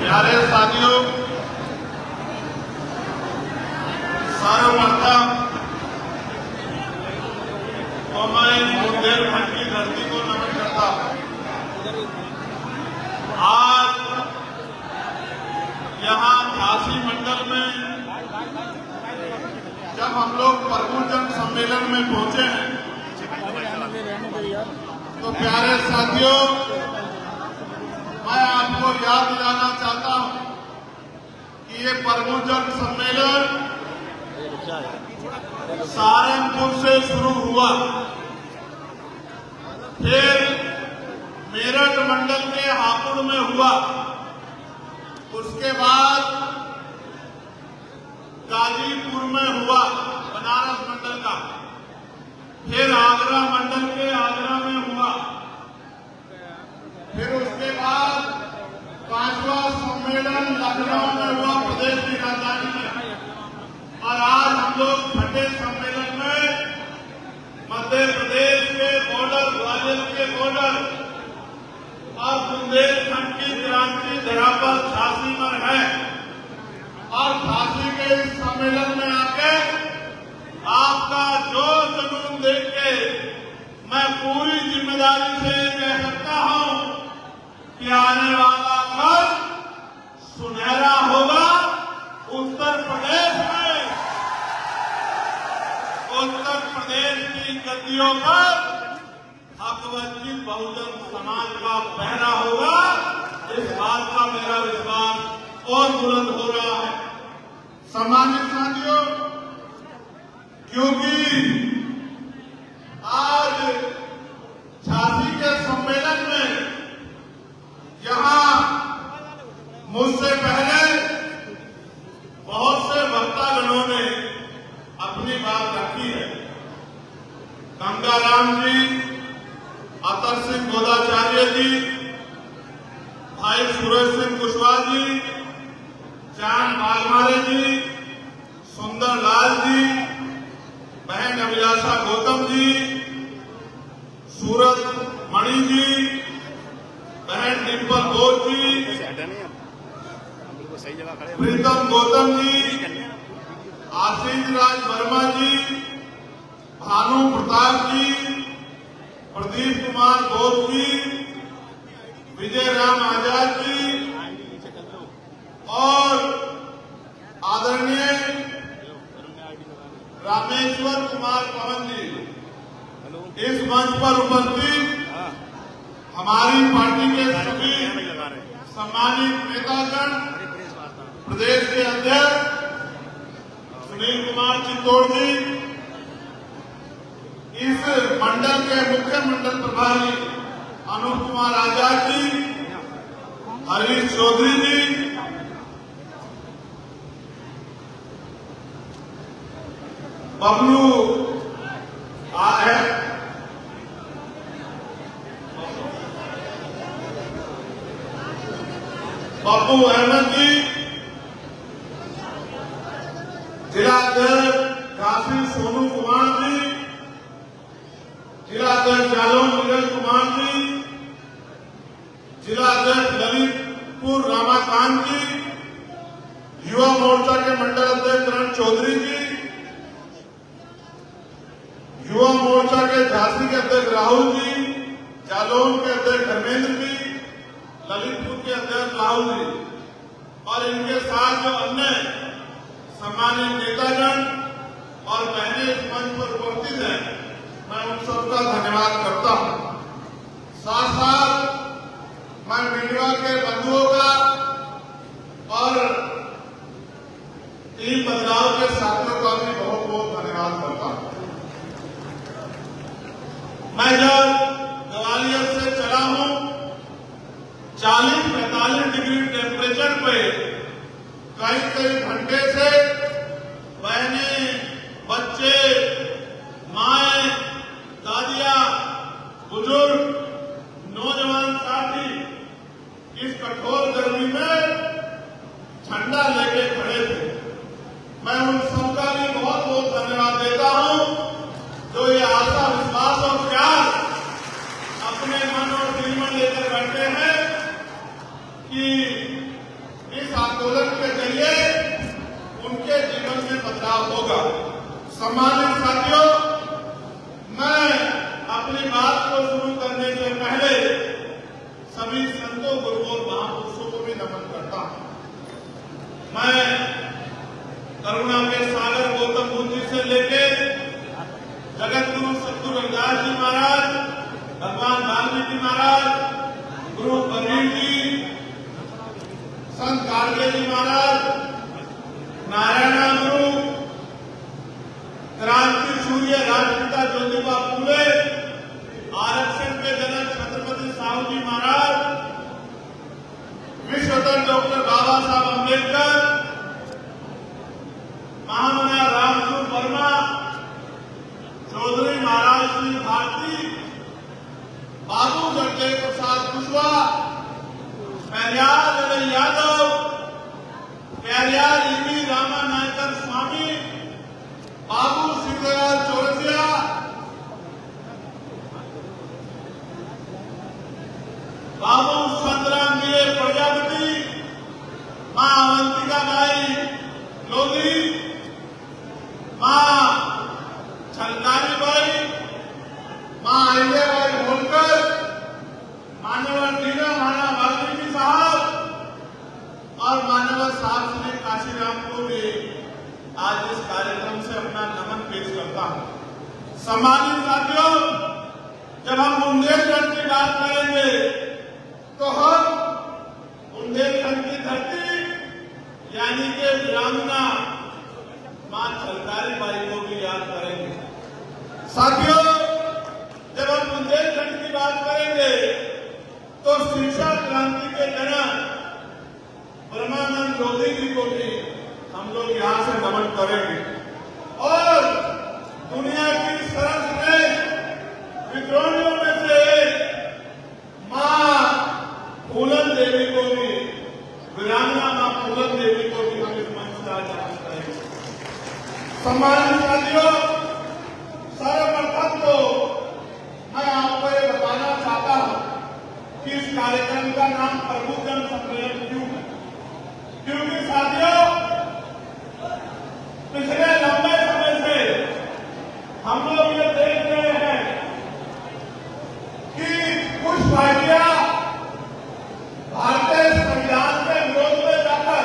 प्यारे साथियों, सर्वप्रथम तो मैं बुंदेलखंड की धरती को नमन करता हूं। आज यहां झांसी मंडल में जब हम लोग प्रभुजन सम्मेलन में पहुंचे हैं तो प्यारे साथियों, मैं आपको याद दिलाना चाहता हूं कि ये प्रभुजन सम्मेलन सहारनपुर से शुरू हुआ, फिर मेरठ मंडल के हापुड़ में हुआ, उसके बाद गाजीपुर में हुआ बनारस मंडल का, फिर आगरा मंडल के आगरा में हुआ, फिर उसके बाद 5वां सम्मेलन लखनऊ में हुआ प्रदेश की राजधानी में, और आज हम लोग छठे सम्मेलन में मध्य प्रदेश के बॉर्डर, ग्वालियर के बॉर्डर और बुंदेलखंड की क्रांति धरा पर झांसी में है। और झांसी के इस सम्मेलन में आके आपका जो जुनून देख के मैं पूरी जिम्मेदारी से कह सकता हूं कि आने वाला कल सुनहरा होगा। उत्तर प्रदेश में, उत्तर प्रदेश की गद्दियों पर हकवंचित बहुजन समाज का पहरा होगा। इस बात का मेरा विश्वास और बुलंद हो रहा है। सम्मानित साथियों, क्योंकि आज झांसी के सम्मेलन में यहां मुझसे पहले बहुत से वक्तागणों ने अपनी बात रखी है। गंगाराम जी, अतर सिंह गोदाचार्य जी, भाई सूरज सिंह कुशवाहा जी, चांद बागमारे जी, सुंदर लाल जी, बहन अभिलाषा गौतम जी, सूरज मणि जी, बहन डिम्पल घोष जी, प्रीतम गौतम जी, आशीष राज वर्मा जी, भानु प्रताप जी, प्रदीप कुमार घोष जी, विजय राम आजाद जी और आदरणीय रामेश्वर कुमार पवन जी, इस मंच पर उपस्थित हमारी पार्टी के सभी सम्मानित नेतागण, प्रदेश के अध्यक्ष सुनील कुमार चित्तौड़ जी, इस मंडल के मुख्य मंडल प्रभारी अनूप कुमार आजाद जी, हरीश चौधरी जी, बबलू पप्पू अहमद जी, जिलाध्यक्ष काशी सोनू कुमार जी, जिलाध्यक्ष जालौन नीरज कुमार जी, जिलाध्यक्ष ललितपुर रामाकांत जी, युवा मोर्चा के मंडल अध्यक्ष करण चौधरी जी, युवा मोर्चा के झांसी के अध्यक्ष राहुल जी, जालौन के अध्यक्ष धर्मेंद्र जी, ललितपुर के अध्यक्ष राहुल जी और इनके साथ जो अन्य सम्मानित नेतागण और बहनें इस मंच पर उपस्थित हैं, मैं उन सबका धन्यवाद करता हूं। साथ साथ मैं मीडिया के बंधुओं का और टीम बदलाव के साथियों का भी बहुत बहुत धन्यवाद करता हूं। मैं जब ग्वालियर से चला हूं, 40-45 डिग्री टेम्परेचर पे कई घंटे से बहनें, बच्चे, माएं, दादियां, बुजुर्ग, नौजवान साथी इस कठोर गर्मी में झंडा लेके खड़े थे। मैं उन सबका भी बहुत बहुत धन्यवाद देता हूं जो ये आशा, विश्वास और प्यार अपने मन और दिल में लेकर बैठे हैं कि इस आंदोलन के जरिए उनके जीवन में बदलाव होगा। सम्मानित साथियों, मैं अपनी बात को शुरू करने से पहले सभी संतों, गुरुओं और महापुरुषों को भी नमन करता हूं। मैं करुणा के सागर गौतम बुद्ध जी से लेके जगत गुरु सतगुरु रविदास जी महाराज, भगवान वाल्मीकि महाराज, गुरु कबीर जी, संत गाडगे जी महाराज, नारायण गुरु, क्रांति सूर्य राष्ट्रपिता ज्योतिबा फूले, आरक्षण के जनक छत्रपति साहू जी महाराज, विश्व डॉक्टर बाबा साहब अम्बेडकर, महामना रामसूर वर्मा, चौधरी महाराज सिंह भारती, बाबू जगदेव प्रसाद कुशवाहा, पेरियार लड़ई यादव, पेरियार ईवी रामा नायकर स्वामी, बाबू सिंहलाल चौरसिया, बाबू संतराम गिरे प्रजापति, मां अवंतिका बाई लोधी, मां छलकारी बाई, मां अहिल्याबाई होलकर, मान्यवर दीना महाना वाल्मीकि साहब और मान्यवर साहब श्री काशीराम को भी आज इस कार्यक्रम से अपना नमन पेश करता हूं। सम्मानित साथियों, जब हम बुंदेलखंड की बात करेंगे तो हम बुंदेलखंड की धरती यानी कि वीरांगना मां छलकारी बाई को भी याद करेंगे। साथियों, जब हम बुंदेलखंड की बात करेंगे तो शिक्षा क्रांति के जनक ब्रह्मानंद लोधी जी को भी हम लोग यहां से नमन करेंगे और दुनिया की सर्वश्रेष्ठ विद्रोहियों में से मां फूलन देवी को भी, वीरांगना मां फूलन देवी को भी हम इस मंच से आज नमन करेंगे। सम्मानित साथियों, सर्वप्रथम तो मैं आपको ये बताना चाहता हूं कि इस कार्यक्रम का नाम प्रबुद्धजन सम्मेलन क्यों है। क्योंकि साथियों, पिछले लंबे समय से हम लोग ये देख रहे हैं कि कुछ पार्टियां भारतीय संविधान के विरोध में जाकर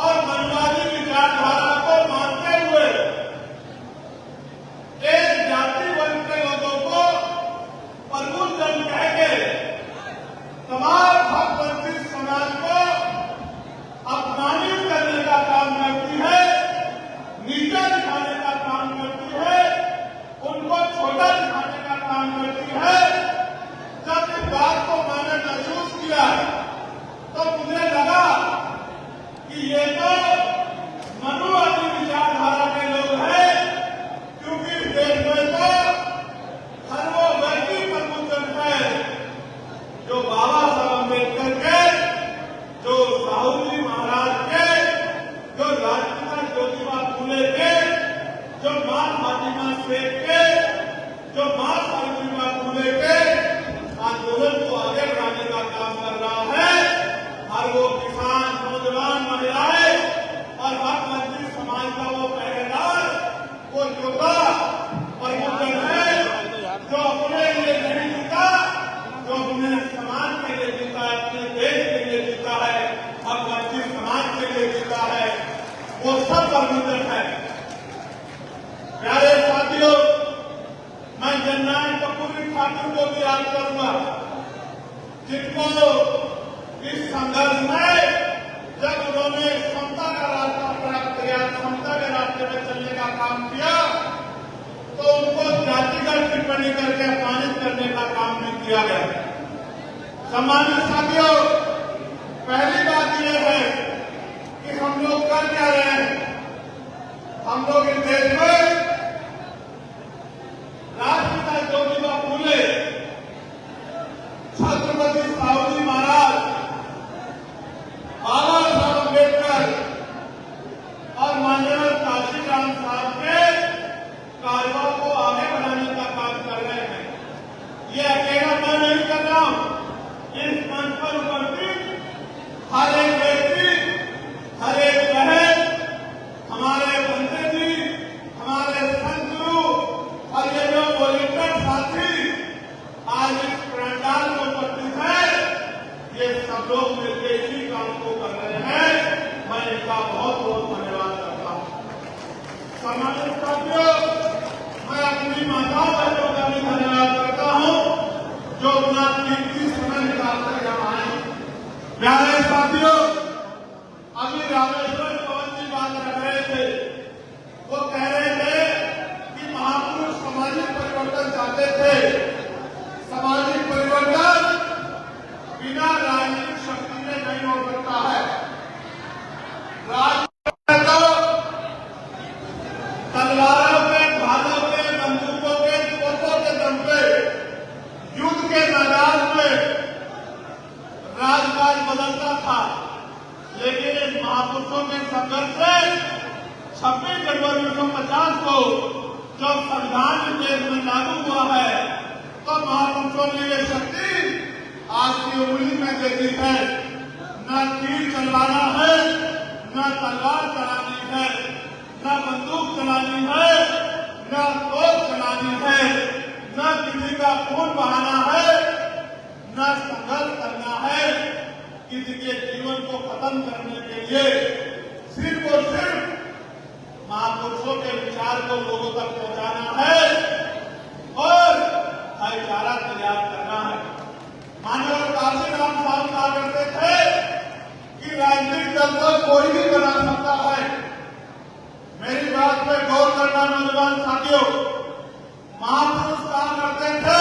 और मनवादी विचारधारा को मानते हुए एक जाति वर्ग के लोगों को प्रबुद्धजन कह के तमाम हक वंचित समाज को अपमानित करने का काम करती है, नीचा दिखाने का काम करती है, उनको छोटा दिखाने का काम करती है। जब इस बात को मैंने महसूस किया तो मुझे लगा कि ये तो मनुवादी विचारधारा के लोग हैं, क्योंकि इस देश में तो हर वो व्यक्ति प्रबुद्धजन है जो बाबा साहब अम्बेडकर के, जो साहू जी महाराज के, जो राष्ट्रपिता ज्योतिबा फूले के, जो मां फातिमा शेख के, जो मां सावित्रीबाई फूले के आंदोलन को आगे बढ़ाने का काम कर रहा है। हर वो किसान, नौजवान, महिलाएं और हक वंचित समाज का वो पहरेदार, वो योद्धा प्रबुद्धजन है जो अपने लिए नहीं जीता, जो अपने समाज के लिए जीता है, अपने देश के लिए जीता है, हक वंचित समाज के लिए जीता है, वो सब प्रबुद्धजन है। प्यारे साथियों, मैं जननायक कपूरी ठाकुर को भी याद करूंगा, जिनको इस संघर्ष में जब उन्होंने समता का रास्ता प्राप्त किया, समता के रास्ते में चलने का काम किया, तो उनको जातिगत टिप्पणी करके अपमानित करने का काम भी किया गया। सम्मानित साथियों, पहली बात यह है कि हम लोग कर क्या रहे हैं। हम लोग इस देश में राष्ट्रपिता ज्योतिबा फूले, छत्रपति साहू जी महाराज, बाबा साहब अम्बेडकर और माननीय काशीराम साहब के कार्यों को आगे बढ़ाने का काम कर रहे हैं। ये अकेला मैं नहीं कर रहा हूं, इस मंच पर उपस्थित हर एक लेकिन इन महापुरुषों के संघर्ष से 26 जनवरी 1950 को जो संविधान देश में लागू हुआ है, तो महापुरुषों ने ये शक्ति आज की उंगली में दे दी है। न तीर चलवाना है, न तलवार चलानी है, न बंदूक चलानी है, न तोप चलानी है, न किसी का खून बहाना है, न संघर्ष करना है। किसी के जीवन को खत्म करने के लिए सिर्फ और सिर्फ महापुरुषों के विचार को लोगों तक पहुंचाना है और भाईचारा तैयार करना है। माननीय काशीराम साहब कहा करते थे कि राजनीतिक दल तो कोई भी बना सकता है। मेरी बात पे गौर करना नौजवान साथियों, महापुरुष कहा करते थे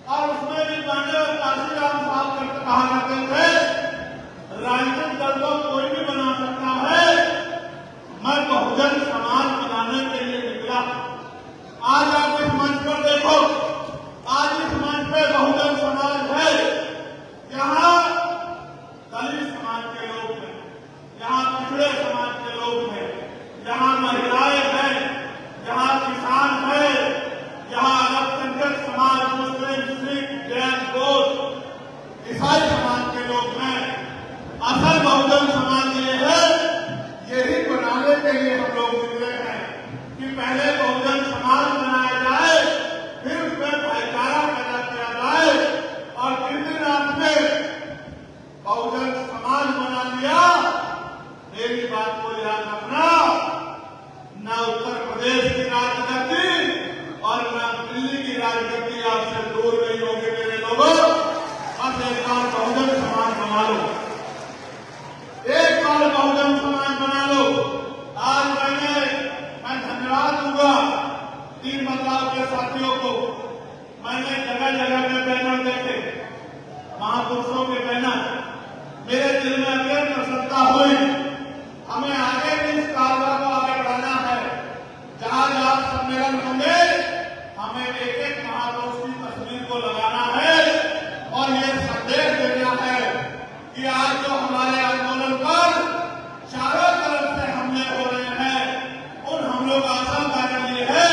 और उसमें भी माननीय काशीराम साहब कहा करते थे राजनीतिक दल तो कोई भी बना सकता है, मैं बहुजन समाज बनाने के लिए निकला। आज आप इस मंच पर देखो, आज इस मंच पे बहुजन समाज है। यहाँ दलित समाज के लोग हैं, यहाँ पिछड़े समाज के लोग हैं, यहाँ महिलाएं हैं, यहाँ किसान है, यहाँ अल्पसंख्यक समाज, मुस्लिम, सिख, जैन, बौद्ध, ईसाई समाज के लोग हैं। असल बहुजन समाज ये है, यही बनाने के लिए हम लोग निकले हैं कि पहले बहुजन समाज बनाया जाए, फिर उसमें भाईचारा पैदा किया जाए। और जिस दिन आपने बहुजन समाज बना लिया, मेरी बात को याद रखना, न उत्तर प्रदेश की राजगद्दी और न दिल्ली की राजगद्दी आपसे दूर नहीं होगी मेरे लोगों। बस एक बार बहुजन समाज बना लो, एक बार बहुजन समाज बना लो। आज मैं धन्यवाद दूंगा तीन बदलाव के साथियों को। मैंने जगह जगह में बैनर देखे, महापुरुषों के बैनर, मेरे दिल में अत्यंत प्रसन्नता हुई। हमें आगे भी इस कार्य को आगे बढ़ाना है। जहां जहां सम्मेलन होंगे, हमें एक एक महापुरुष की तस्वीर को लगाना है और ये संदेश देना है कि आज जो हमारे आंदोलन पर चारों तरफ से हमले हो रहे हैं, उन हमलों का असल कारण ये है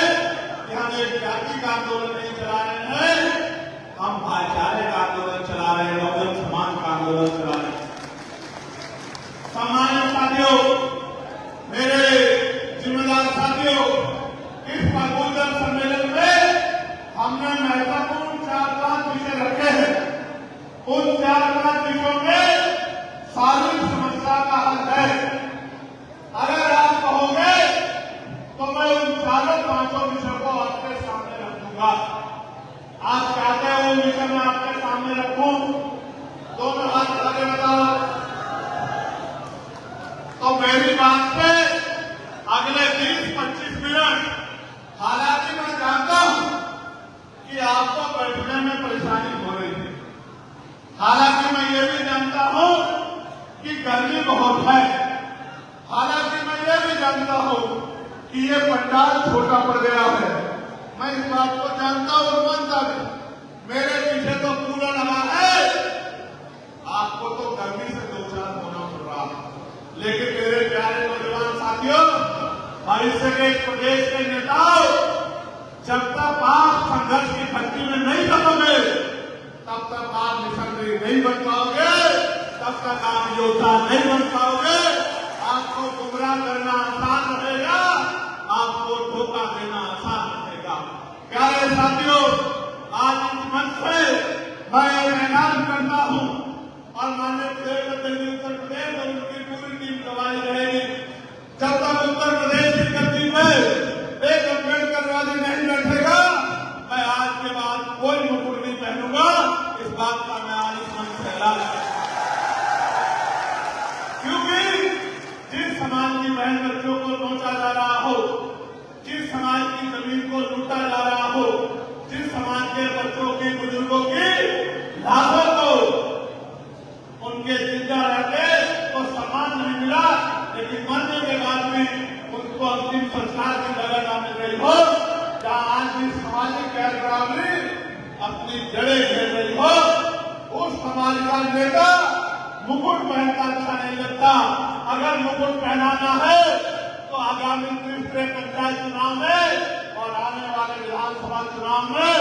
कि हम एक जाति का आंदोलन नहीं चला रहे हैं, हम भाईचारे का आंदोलन चला रहे हैं, बहुजन समाज का आंदोलन चला रहे हैं। सम्मानित साथियों, मेरे जिम्मेदार साथियों, इस बहुजन सम्मेलन में हमने महत्वपूर्ण 4-5 विषय रखे हैं। उन 4-5 विषयों में सारी समस्या का हल है। अगर आप कहोगे तो मैं उन 4-5 विषयों को आपके सामने रख दूंगा। आप चाहते हो उन विषय में आपके सामने रखूं? दोनों हाथ आगे बताओ। तो मेरी बात पे अगले 20-25 मिनट, हालांकि मैं जानता हूं कि आपको बैठने में परेशानी हो रही है, हालांकि मैं ये भी जानता हूं कि गर्मी बहुत है, हालांकि मैं ये भी जानता हूं कि ये पंडाल छोटा पड़ गया है। मैं इस बात को जानता हूं, मन तक मेरे पीछे तो पूरा लगा है, आपको तो गर्मी से दो चार होना पड़ रहा है। लेकिन मेरे प्यारे नौजवान साथियों, भविष्य के इस प्रदेश के नेताओं, जब तक आप संघर्ष की भक्ति में नहीं करोगे, तब तक आप मिशनरी नहीं बन पाओगे, तब तक आप योद्धा नहीं बन पाओगे। आपको गुमराह करना आसान रहेगा, आपको धोखा देना आसान रहेगा। प्यारे साथियों, आज इस मंच से मैं ऐलान करता हूं और माननीय दिल्ली उत्तर प्रदेश और उनकी पूरी टीम गवाही रहेगी, जब तक उत्तर प्रदेश की गद्दी में एक अम्बेडकरवादी नहीं बैठेगा, मैं आज के बाद कोई मुकुट नहीं पहनूंगा। इस बात का मैं आज इस मंच से ऐलान करता हूं, क्योंकि जिस समाज की बहन बच्चों को नोचा जा रहा हो, जिस समाज की जमीन को लूटा जा रहा हो, जिस समाज के बच्चों की, बुजुर्गों की लाशों को उनके जिंदा रहते तो सम्मान नहीं मिला, लेकिन मरने के बाद भी उनको अंतिम संस्कार की जगह न मिल रही हो, जहां आज भी सामाजिक गैर बराबरी अपनी जड़ें घेर रही हो, उस समाज का नेता मुकुट पहनना अच्छा नहीं लगता। अगर मुकुट पहनाना है तो आगामी तीसरे पंचायत चुनाव में और आने वाले विधानसभा चुनाव में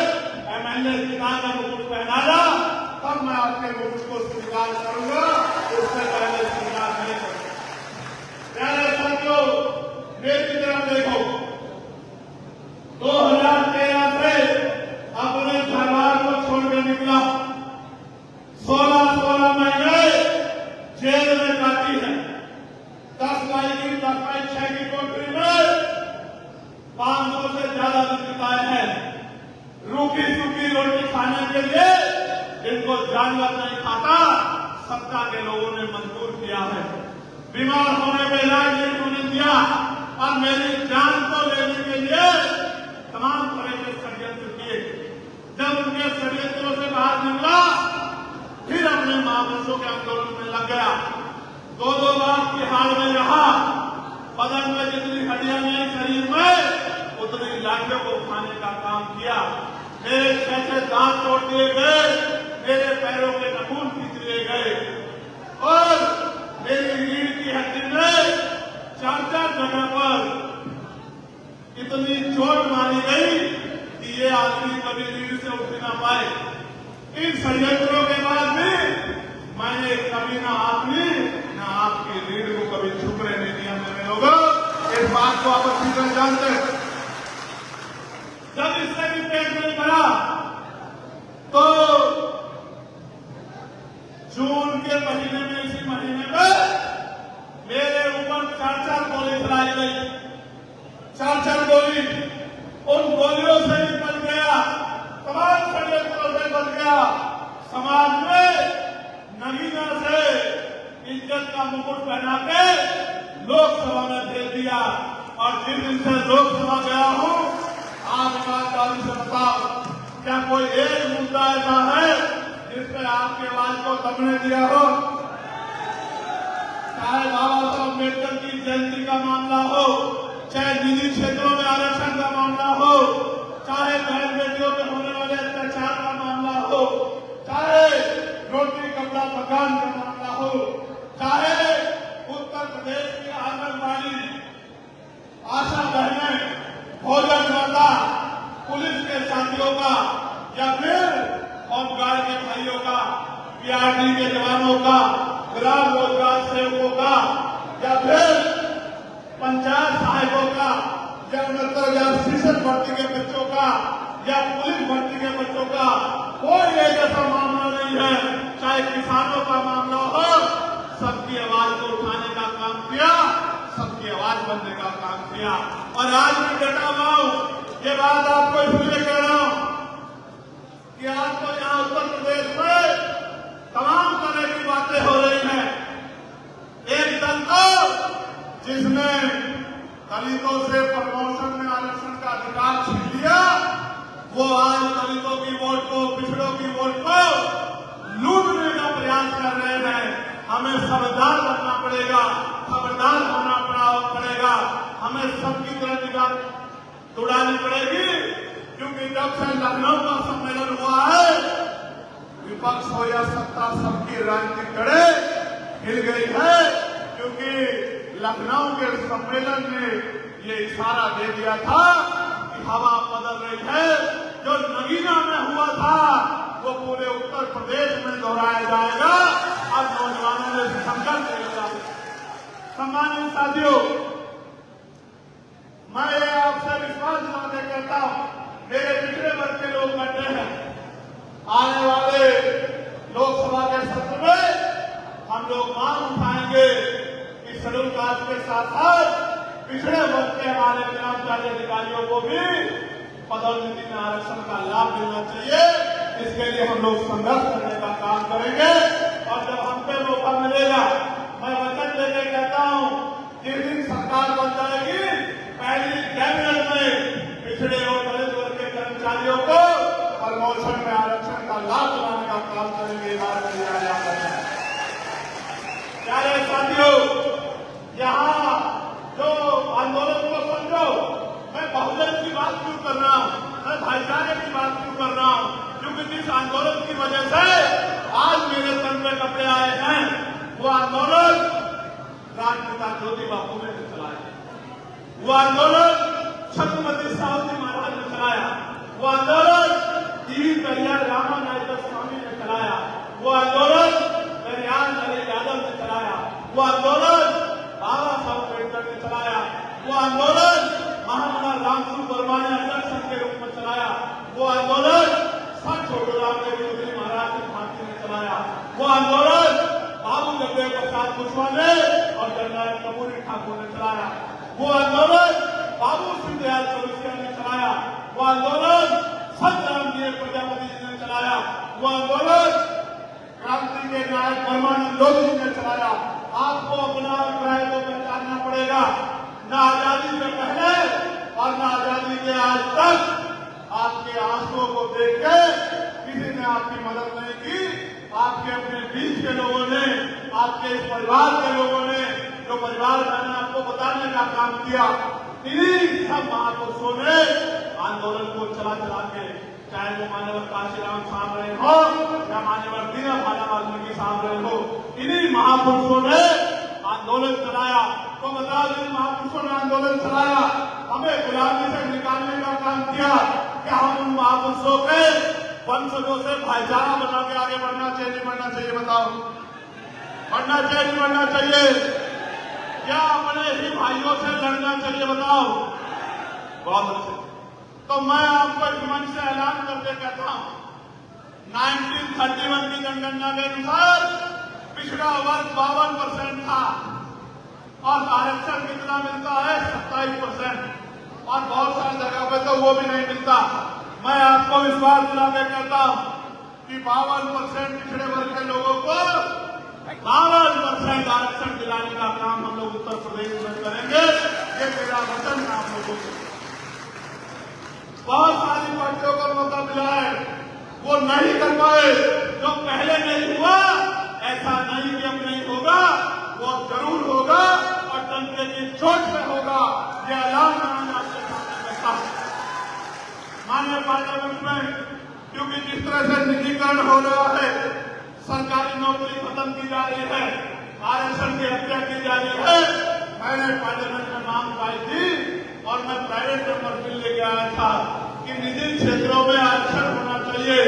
एमएलए चुनाव में मुकुट पहनाना, तब मैं आपके मुकुट को स्वीकार करूंगा, उससे पहले स्वीकार नहीं करूंगा। प्यारे साथियों, मेरी तरफ देखो, 2013 से अपने परिवार को छोड़कर निकला, 16 महीने जेल में काटी है। 10 बाई 6 की कोठरी में 500 से ज्यादा दिन बिताए हैं। रूखी सूखी रोटी खाने के लिए जिनको जानवर नहीं खाता, सत्ता के लोगों ने मंजूर किया है। बीमार होने में इलाज नहीं होने दिया और मेरी जान को लेने के लिए तमाम तरह के षड्यंत्र किए। जब उनके षड्यंत्रों से बाहर निकला, फिर अपने महापुरुषों के आंदोलन में लग गया। 2 बार की हाल में रहा। बदन में जितनी हड्डियां नहीं शरीर में, उतनी लाठियों को उठाने का काम किया। मेरे 6 दांत तोड़ दिए गए, मेरे पैरों के नाखून खींच लिए गए और मेरी रीढ़ की हड्डी में 4 जगह पर इतनी चोट मारी गई कि ये आदमी कभी रीढ़ से उठ ना पाए। इन षड्यंत्रों के बाद भी मैंने कभी ना आपने ना आपकी रीढ़ को कभी झुकने नहीं दिया। मेरे लोगों, इस बात को आप अच्छी तरह जानते हैं। जब इससे भी पेट नहीं भरा तो जून के महीने में, इसी महीने में मेरे ऊपर 4 गोली चलाई गई। 4 गोली, उन गोलियों से भी बच गया, तमाम षड्यंत्रों से बच गया। समाज में नगीना से इज्जत का मुकुट पहना के लोकसभा में भेज दिया और जिस दिन से लोकसभा गया हूं, आप ईमानदारी से बताओ, क्या कोई एक मुद्दा ऐसा है जिसमें आपकी आवाज को दबने दिया हो? चाहे बाबा साहब अम्बेडकर की जयंती का मामला हो, चाहे निजी क्षेत्रों में आरक्षण का मामला हो, चाहे बहन बेटियों पे होने वाले अत्याचार का मामला हो, चाहे रोटी कपड़ा मकान का मामला हो, चाहे उत्तर प्रदेश की आंगनबाड़ी आशा बहनें, भोजन माता, पुलिस के साथियों का, या फिर होमगार्ड के भाइयों का, पीआरडी के जवानों का, ग्राम रोजगार सेवकों का, या फिर पंचायत सहायकों का, या 69,000 भर्ती के बच्चों का, या पुलिस भर्ती के बच्चों का, कोई एक ऐसा मामला नहीं है, चाहे किसानों का मामला हो, सबकी आवाज को उठाने का काम किया, सबकी आवाज बनने का काम किया। और आज भी डटा हुआ हूं, ये बात आपको इसलिए कह रहा हूं कि आपको यहां उत्तर प्रदेश में तमाम तरह की बातें हो रही हैं। एक दल तो जिसने दलितों से प्रमोशन में आरक्षण का अधिकार छीन लिया, वो आज दलितों की वोट को, पिछड़ों की वोट को लूटने का प्रयास कर रहे हैं। हमें सावधान रहना पड़ेगा, खबरदार होना पड़ेगा। हमें सबकी तरह निगाह दौड़ानी पड़ेगी, क्योंकि जब से लखनऊ का सम्मेलन हुआ है, विपक्ष हो या सत्ता, सबकी राजनीतिक जड़े हिल गई है। क्योंकि लखनऊ के सम्मेलन ने ये इशारा दे दिया था कि हवा बदल रही है। जो नगीना में हुआ था वो पूरे उत्तर प्रदेश में दोहराया जाएगा। अब नौजवानों ने संकल्प लिया। सम्मानित साथियों, मैं आपसे विश्वास दिलाते कहता हूं, मेरे पिछड़े वर्ग के लोग बैठे हैं। आने वाले लोकसभा के सत्र में हम लोग मांग उठाएंगे कि शेड्यूल कास्ट के साथ साथ पिछड़े वर्ग के हमारे कर्मचारी अधिकारियों को भी पदोन्नति में आरक्षण का लाभ मिलना चाहिए। इसके लिए हम लोग संघर्ष करने का काम करेंगे और जब हम पे मौका मिलेगा, मैं वचन देकर कहता हूं, जिस दिन सरकार बन जाएगी, पहली कैबिनेट में पिछड़े और दलित वर्ग के कर्मचारियों को प्रमोशन में आरक्षण का लाभ दिलाने का काम करेंगे। प्यारे साथियों, यहाँ जो आंदोलन को समझो, मैं बहुजन की बात क्यों कर रहा हूँ, मैं भाईचारे की बात क्यों कर रहा हूँ? क्योंकि जिस आंदोलन की वजह से आज मेरे तन में कपड़े आए हैं, वो आंदोलन राजपिता ज्योतिबा फूले ने चलाया, वो आंदोलन छत्रपति साहू जी महाराज ने चलाया, वो आंदोलन टीवी पेरियार रामानायक स्वामी ने चलाया, वो आंदोलन पेरियार नरेश यादव ने चलाया, वो आंदोलन बाबा साहब अम्बेडकर ने चलाया, वो आंदोलन महामना रामसूर वर्मा ने अध्यक्ष के रूप में चलाया, वो आंदोलन संत छोटूराम देवी महाराज की भांति ने चलाया, वो आंदोलन बाबू जगदेव प्रसाद कुशवाहा ने और जनरल कपूरी ठाकुर ने चलाया, वो आंदोलन बाबू सिंहदयाल चौरसिया ने चलाया, वो आंदोलन संत रामदेव प्रजापति जी ने चलाया, वो आंदोलन क्रांति के नायक परमानंद जोशी ने चलाया। आपको अपना अभिप्राय को पहचानना पड़ेगा। न आजादी से पहले और न आजादी के आज तक आपके आंसुओं को देख के किसी ने आपकी मदद नहीं की। आपके अपने बीच के लोगों ने, आपके इस परिवार के लोगों ने, जो परिवार मैंने आपको बताने का काम किया, इन्हीं सब महापुरुषों ने आंदोलन को चला के, चाहे वो मान्यवर काशीराम साहब रहे हो या मान्यवर दीना भाला वाल्मीकि साहब रहे हो, इन्हीं महापुरुषों ने आंदोलन चलाया। तो बता दें, महापुरुषों ने आंदोलन चलाया, हमें गुलामी से निकालने का काम किया। क्या हम उन महापुरुषों के वंशजों से भाईचारा बना के आगे बढ़ना चाहिए, नहीं बढ़ना चाहिए? बताओ, बढ़ना चाहिए नहीं बढ़ना चाहिए? क्या अपने ही भाइयों से लड़ना चाहिए? बताओ। बहुत अच्छे। तो मैं आपको इस मंच से ऐलान करके कहता हूं, 1931 की जनगणना के अनुसार पिछड़ा वर्ग 52% था और आरक्षण कितना मिलता है? 27%। और बहुत सारी जगह पे तो वो भी नहीं मिलता। मैं आपको विश्वास दिला के कहता हूं कि 52% पिछड़े वर्ग के लोगों को 52% आरक्षण दिलाने का काम हम लोग उत्तर प्रदेश में करेंगे। ये मेरा वचन है आप लोगों को। बहुत सारी पार्टियों को मौका मिला है, वो नहीं कर पाए। जो पहले नहीं हुआ, ऐसा नहीं कि अब नहीं होगा, वो जरूर होगा और डंके की चोट पे होगा। ये ऐलान मैं आपके सामने करता हूं। माननीय पार्लियामेंट में, क्योंकि जिस तरह से निजीकरण हो रहा है, सरकारी नौकरी खत्म की जा रही है, आरक्षण की हत्या की जा रही है, मैंने पार्लियामेंट में मांग उठाई थी और मैं प्राइवेट नंबर बिल लेके आया था कि निजी क्षेत्रों में आरक्षण होना चाहिए।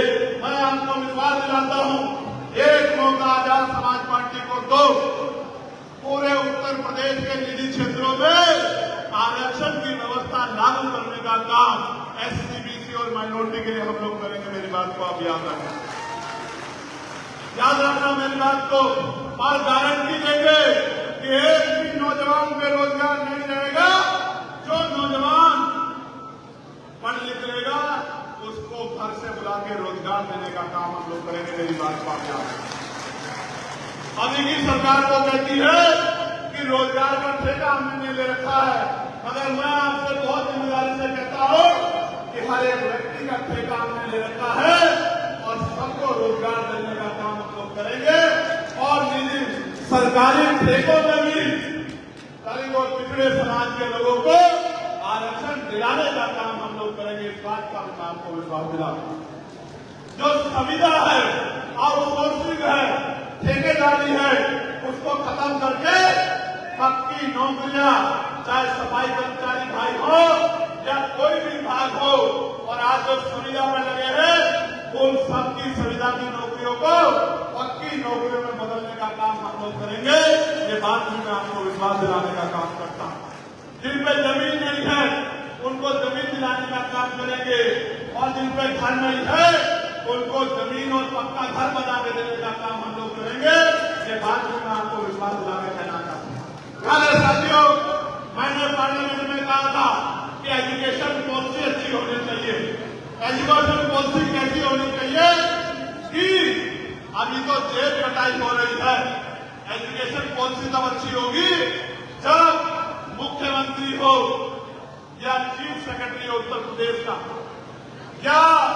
मैं आपको विश्वास दिलाता हूं, एक मौका आजाद समाज पार्टी को दो, पूरे उत्तर प्रदेश के निजी क्षेत्रों में आरक्षण की व्यवस्था लागू करने का काम एससी, बीसी और माइनॉरिटी के लिए हम लोग करेंगे। मेरी बात को आप याद रखना, याद रखना मेरी बात को। और गारंटी देंगे कि एक भी नौजवान बेरोजगार नहीं रहेगा। जो नौजवान पढ़ लिख लेगा, उसको घर से बुला के रोजगार देने का काम हम लोग करेंगे। मेरी बात को आप याद रखना। अभी की सरकार को कहती है कि रोजगार का ठेका हमने ले रखा है, मगर मैं आपसे बहुत जिम्मेदारी से कहता हूं कि हर एक व्यक्ति का ठेका हमने ले रखा है और सबको रोजगार देने का काम हम लोग करेंगे। और निजी सरकारी ठेकों में भी गरीब और पिछड़े समाज के लोगों को आरक्षण दिलाने का काम हम लोग करेंगे। इस बात का मैं आपको विश्वास दिलाऊं। जो संविदा है, आउटसोर्सिंग है, ठेकेदारी है, उसको खत्म करके पक्की नौकरियां, चाहे सफाई कर्मचारी भाई हो या कोई भी भाग हो, और आज जो संविदा में लगे हैं, उन सबकी संविदा की नौकरियों को पक्की नौकरियों में बदलने का काम हम लोग करेंगे। ये बात भी मैं आपको विश्वास दिलाने का काम करता हूं। जिन पे जमीन नहीं है, उनको जमीन दिलाने का काम करेंगे, और जिन पे घर नहीं है, उनको जमीन और पक्का घर बना के देने का काम हम लोग करेंगे। ये बात भी मैं आपको विश्वास दिलाने कहना चाहता हूं। साथियों, मैंने पार्लियामेंट में कहा था कि एजुकेशन पॉलिसी अच्छी होनी चाहिए। एजुकेशन पॉलिसी कैसी होनी चाहिए कि अभी तो जेब कटाई हो रही है। एजुकेशन पॉलिसी तब अच्छी होगी जब मुख्यमंत्री हो या चीफ सेक्रेटरी हो उत्तर प्रदेश का, या